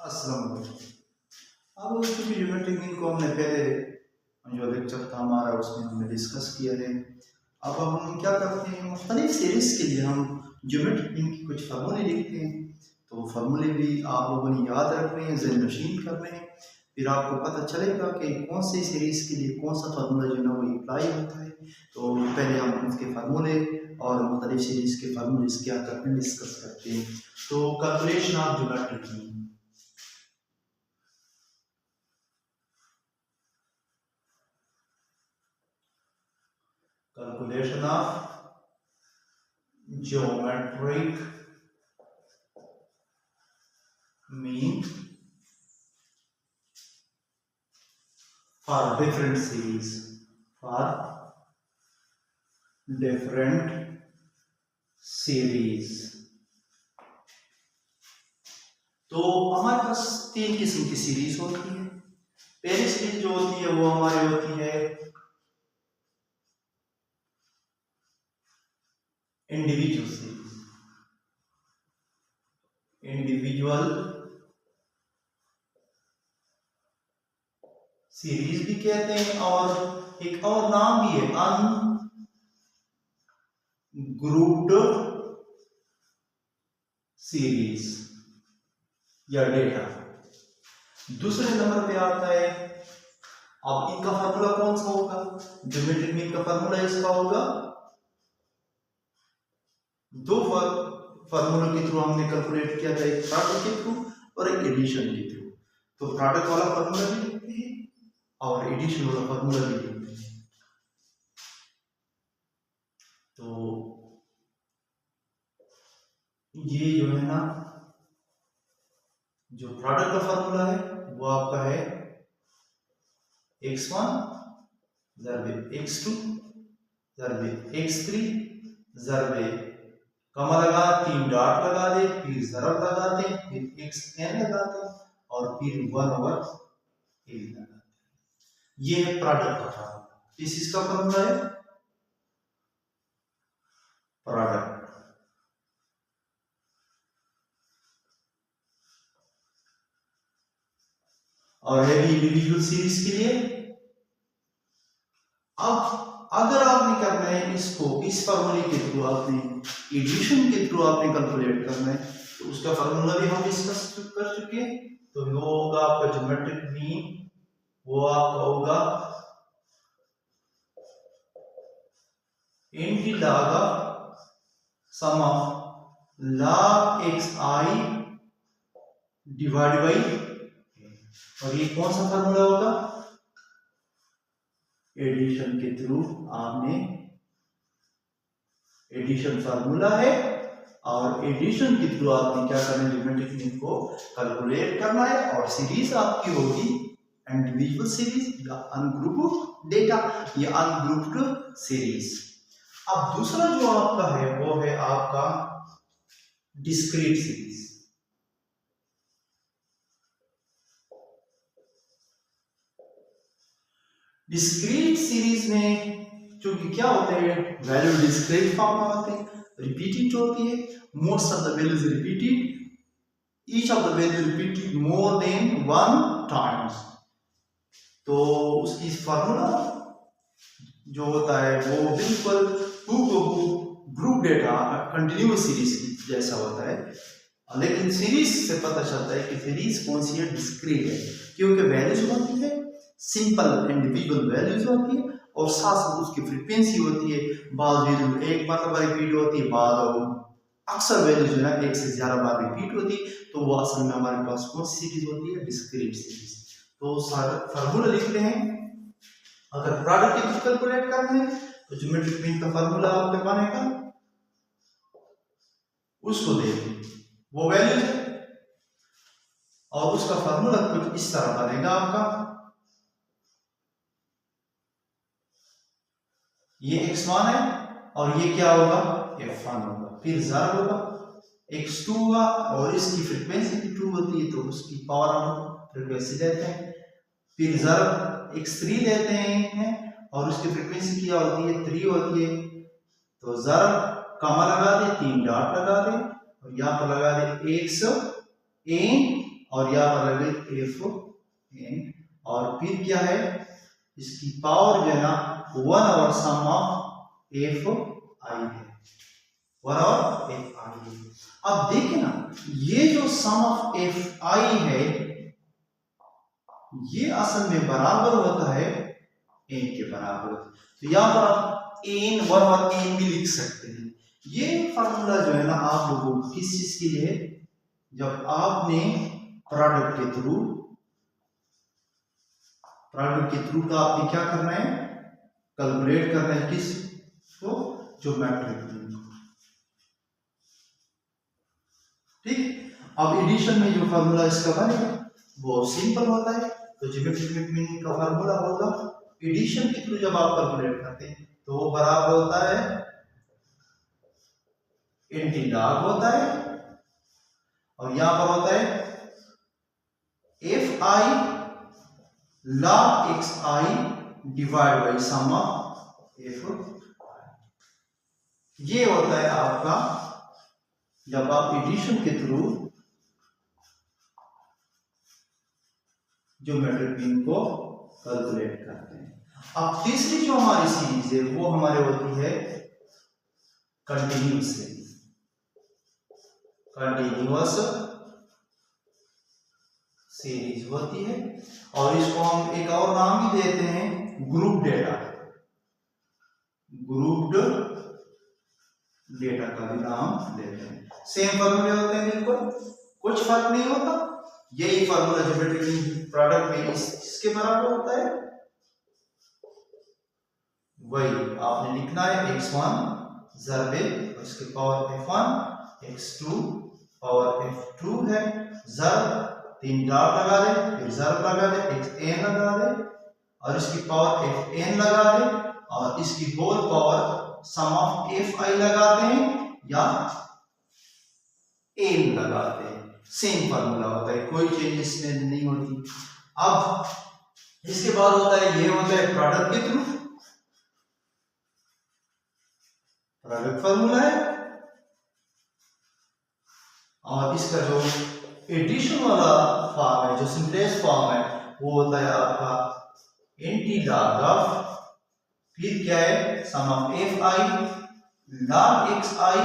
अस्सलाम वालेकुम। अब चूंकि ज्योमेट्रिक मीन को हमने पहले जो लेक्चर था हमारा उसमें हमने डिस्कस किया है। अब हम क्या करते हैं, मुख्तलिफ सीरीज के लिए हम ज्योमेट्रिक मीन की कुछ फार्मूले लिखते हैं। तो फार्मूले भी आप लोगों ने याद रखने हैं, ज़हन नशीन करने हैं, फिर आपको पता चलेगा कि कौन सी सीरीज़ के लिए कौन सा फार्मूला जो है ना वो अप्लाई होता है। तो पहले हम उसके फार्मूले और मुख्तलिफ सीरीज़ के फार्मूले क्या करते हैं, डिस्कस करते हैं। तो calculation of geometric mean, calculation of geometric mean for different series, for different series। तो हमारे पास तीन किस्म की सीरीज होती है। पहली सीरीज जो होती है वो हमारी होती है इंडिविजुअल सीरीज, इंडिविजुअल सीरीज भी कहते हैं, और एक और नाम भी है अनग्रुप्ड सीरीज या डेटा। दूसरे नंबर पे आता है, अब इनका फार्मूला कौन सा होगा, ज्योमेट्रिक मीन का फार्मूला इसका होगा, दो फार्मूलों के थ्रू हमने कैलकुलेट किया था, एक प्रोडक्ट के थ्रू और एक एडिशन के थ्रू। तो प्रोडक्ट वाला फार्मूला भी लिखते हैं और एडिशन वाला फार्मूला भी लिखते हैं। तो ये जो है ना, जो प्रोडक्ट का फार्मूला है वो आपका है x1 ज़रबे x2 ज़रबे x3 ज़रबे कमा लगा, तीन डॉट लगा दे, फिर ज़रब लगाते हैं, फिर xn लगाते हैं और फिर 1/a लगाते हैं। ये है प्रोडक्ट का फार्मूला। इसका फार्मूला है प्रोडक्ट। और है भी इंडिविजुअल सीरीज के लिए। अब अगर आपने करना है इसको, इस फार्मूले के थ्रू आपने एडिशन के थ्रू आपने कैलकुलेट करना है, तो उसका फार्मूला भी हम डिस्कस कर चुके हैं। तो वो होगा आपका ज्योमेट्रिक मीन, वो आपका होगा इनकी log of sum of log xi divide by, और ये कौन सा फार्मूला होगा, एडिशन के थ्रू आपने, एडिशन फार्मूला है और एडिशन के थ्रू आपने क्या करना है, ज्योमेट्रिक मीन को कैलकुलेट करना है। और सीरीज आपकी होगी इंडिविजुअल सीरीज या अनग्रुप्ड डेटा या अनग्रुप्ड सीरीज। अब दूसरा जो आपका है वो है आपका डिस्क्रीट सीरीज। डिस्क्रीट सीरीज में चूंकि क्या होते हैं, वैल्यू डिस्क्रीट फॉर्म में होते हैं, रिपीटेड होती है, most of the values repeated, each of the value repeated more than 1 times. तो उसकी फार्मूला जो होता है वो बिल्कुल ग्रुप डेटा कंटिन्यूअस सीरीज की जैसा होता है, लेकिन सीरीज से पता चलता है कि सीरीज कौन सी है, डिस्क्रीट है, क्योंकि वैल्यूज होती है सिंपल इंडिविजुअल वैल्यूज होती है और साथ साथ उसकी फ्रीक्वेंसी होती है। बाद वैल्यू एक मतलब रिपीट होती है, बाद अक्सर वैल्यू जो है ना एक से ज्यादा बार रिपीट होती है। तो वो असल में हमारे पास कौन सी सीरीज होती है, डिस्क्रीट सीरीज। तो सारा फार्मूला लिखते हैं। अगर प्रोडक्ट की कैलकुलेट करना है तो ज्योमेट्रिक मीन का फार्मूला आपके बनेगा, उसको देखें वो वैल्यू है और उसका फार्मूला कुछ इस तरह बनेगा आपका, ये x1 है और ये क्या होगा, f1 होगा, फिर ज़रब होगा, x2 होगा और इसकी फ्रीक्वेंसी भी 2 होती है तो उसकी पावर हम फ्रीक्वेंसी लेते हैं, फिर ज़रब x3 लेते हैं और उसकी फ्रीक्वेंसी क्या होती है, 3 होती है। तो ज़रब कमा लगा दे, तीन डॉट लगा दे और यहाँ पर लगा दे x n और यहाँ पर लगे एफ एन, और फिर क्या है इसकी पावर जो है ना 1/सम ऑफ एफ आई है, 1/एफ आई है। अब देखिए ना ये जो सम ऑफ एफ आई है ये असल में बराबर होता है एन के बराबर। तो यहाँ पर आप एन 1 और एन भी लिख सकते हैं। ये फार्मूला जो है ना आप लोगों को किस चीज के लिए है, जब आपने प्रोडक्ट के थ्रू का आपने क्या करना है, कैलकुलेट करना है किस को, ज्योमेट्रिक मीन। ठीक, अब एडिशन में जो फार्मूला इसका बनेगा वो सिंपल होता है। तो ज्योमेट्रिक मीन का फार्मूला होगा एडिशन के थ्रू जब आप कैलकुलेट करते हैं तो वो बराबर होता है एनटी लॉग होता है, और यहां पर होता है F I log X I divide by sum of F I. ये होता है आपका जब आप एडिशन के थ्रू ज्योमेट्रिक मीन को कैलकुलेट करते हैं। अब तीसरी जो हमारी सीरीज है वो हमारे होती है कंटिन्यूअस सीरीज। कंटिन्यूअस सीरीज होती है, और इसको हम एक और नाम भी देते हैं ग्रुप डेटा। ग्रुप्ड डेटा का भी नाम देते हैं। सेम फॉर्मूले होते हैं बिल्कुल, कुछ फर्क नहीं होता। यही फॉर्मूला ज्योमेट्रिक प्रोडक्ट में इसके बराबर होता है, वही आपने लिखना है x1 ज़रबे इसके power f1 x2 power f2 है, ज़रब 3 डॉट लगा दे, फिर ज़रब लगा दे, xn लगा दे और इसकी पावर fn लगा दे, और इसकी whole power sum of fi लगाते हैं या n लगाते हैं। सेम फार्मूला होता है, कोई चेंज इसमें नहीं होती। अब इसके बाद होता है ये होता है प्रोडक्ट के थ्रू, प्रोडक्ट फार्मूला है, और इसका जो एडिशन वाला फॉर्म है, जो सिंप्लेक्स फॉर्म है, वो होता है आपका एंटी लॉग ऑफ, फिर क्या है sum of F I log X I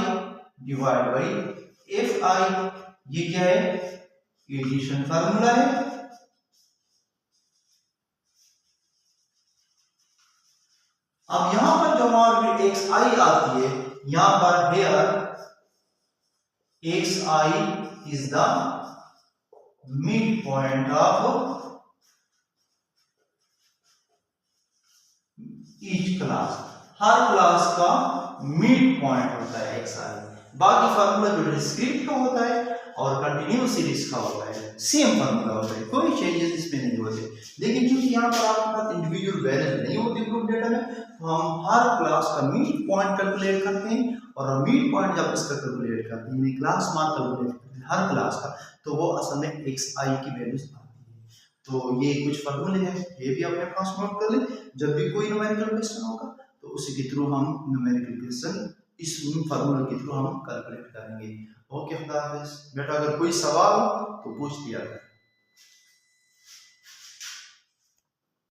divide by F I. ये क्या है एडिशन फार्मूला है। अब यहां पर जो हमारी एक्स आई आती है, यहां पर here X I is the mid point of each class. हर क्लास का मिड पॉइंट होता है एक्स आई। बाकी फार्मूला जो डिस्क्रीट का होता है और कंटिन्यूअस सीरीज का होता है, सेम फार्मूला होता है, कोई चेंजेस इसमें नहीं होते। लेकिन क्योंकि यहाँ पर आपके पास इंडिविजुअल वैल्यूज नहीं होती ग्रुप डेटा में, तो हम हर क्लास का मिड पॉइंट कैलकुलेट करते हैं, और मिड पॉइंट जब इसका कैलकुलेट करते हैं क्लास मान कैलकुलेट करते हैं हर क्लास का, तो वो असल में एक्स आई की वैल्यूज आती है। तो ये कुछ फार्मूले हैं, ये भी अपने पास नोट कर लें। जब भी कोई न्यूमेरिकल क्वेश्चन होगा तो उसी के थ्रू हम न्यूमेरिकल क्वेश्चन इस फार्मूला के थ्रू हम कैलकुलेट करेंगे। ओके, खुदा हाफिज़। बेटा अगर कोई सवाल हो तो पूछ लिया जाए।